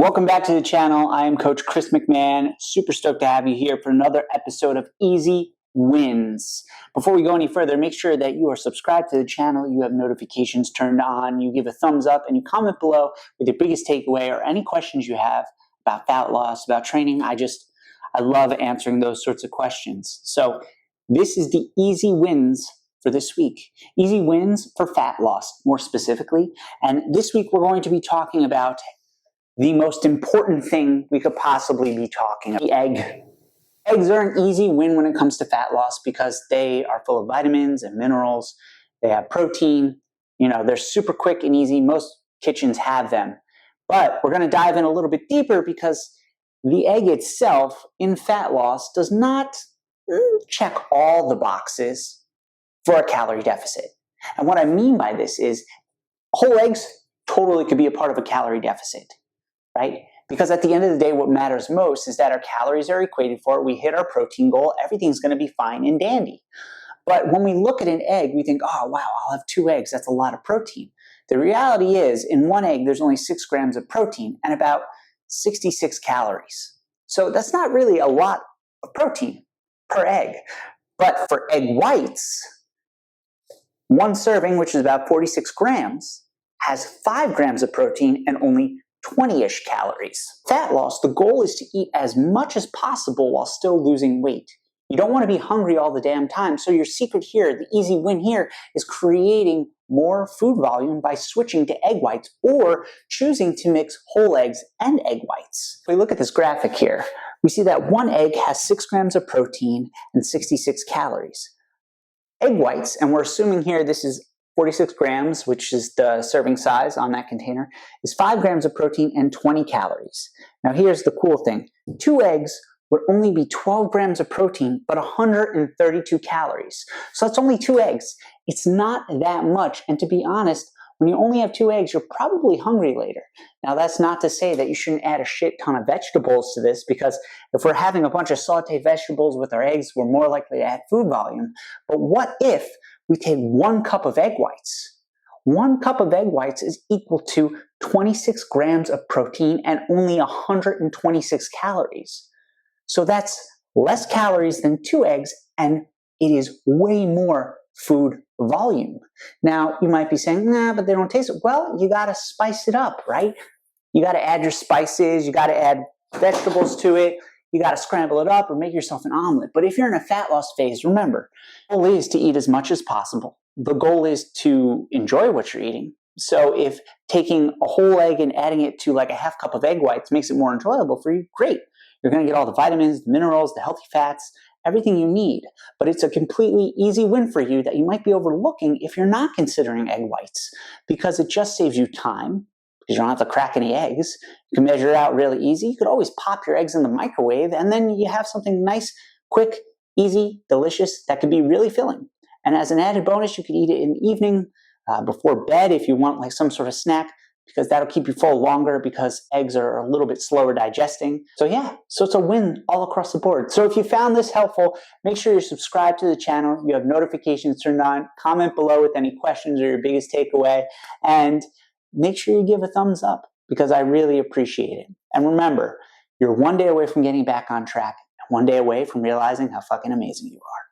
Welcome back to the channel. I am Coach Chris McMahon. Super stoked to have you here for another episode of Easy Wins. Before we go any further, make sure that you are subscribed to the channel, you have notifications turned on, you give a thumbs up, and you comment below with your biggest takeaway or any questions you have about fat loss, about training. I love answering those sorts of questions. So this is the Easy Wins for this week. Easy wins for fat loss, more specifically. And this week we're going to be talking about the most important thing we could possibly be talking about, the egg. Eggs are an easy win when it comes to fat loss because they are full of vitamins and minerals. They have protein. They're super quick and easy. Most kitchens have them. But we're going to dive in a little bit deeper because the egg itself in fat loss does not check all the boxes for a calorie deficit. And what I mean by this is whole eggs totally could be a part of a calorie deficit, right? Because at the end of the day, what matters most is that our calories are equated for, we hit our protein goal, everything's going to be fine and dandy. But when we look at an egg, we think, oh, wow, I'll have 2 eggs. That's a lot of protein. The reality is, in 1 egg, there's only 6 grams of protein and about 66 calories. So that's not really a lot of protein per egg. But for egg whites, 1 serving, which is about 46 grams, has 5 grams of protein and only 20-ish calories. Fat loss, the goal is to eat as much as possible while still losing weight. You don't want to be hungry all the damn time. So your secret here, the easy win here, is creating more food volume by switching to egg whites or choosing to mix whole eggs and egg whites. If we look at this graphic here, we see that 1 egg has 6 grams of protein and 66 calories. Egg whites, and we're assuming here this is 46 grams, which is the serving size on that container, is 5 grams of protein and 20 calories. Now here's the cool thing. 2 eggs would only be 12 grams of protein, but 132 calories. So that's only 2 eggs. It's not that much. And to be honest, when you only have 2 eggs, you're probably hungry later. Now that's not to say that you shouldn't add a shit ton of vegetables to this, because if we're having a bunch of sauteed vegetables with our eggs, we're more likely to add food volume. But what if we take 1 cup of egg whites? 1 cup of egg whites is equal to 26 grams of protein and only 126 calories. So that's less calories than 2 eggs, and it is way more food volume. Now, you might be saying, nah, but they don't taste it. Well, you got to spice it up, right? You got to add your spices. You got to add vegetables to it. You got to scramble it up or make yourself an omelet. But if you're in a fat loss phase, remember, the goal is to eat as much as possible. The goal is to enjoy what you're eating. So if taking a whole egg and adding it to like a half cup of egg whites makes it more enjoyable for you, great. You're going to get all the vitamins, the minerals, the healthy fats, everything you need. But it's a completely easy win for you that you might be overlooking if you're not considering egg whites, because it just saves you time, because you don't have to crack any eggs. You can measure it out really easy. You could always pop your eggs in the microwave, and then you have something nice, quick, easy, delicious that could be really filling. And as an added bonus, you could eat it in the evening, before bed if you want like some sort of snack, because that'll keep you full longer because eggs are a little bit slower digesting. So yeah, so it's a win all across the board. So if you found this helpful, make sure you're subscribed to the channel. You have notifications turned on. Comment below with any questions or your biggest takeaway. And make sure you give a thumbs up because I really appreciate it. And remember, you're 1 day away from getting back on track and 1 day away from realizing how fucking amazing you are.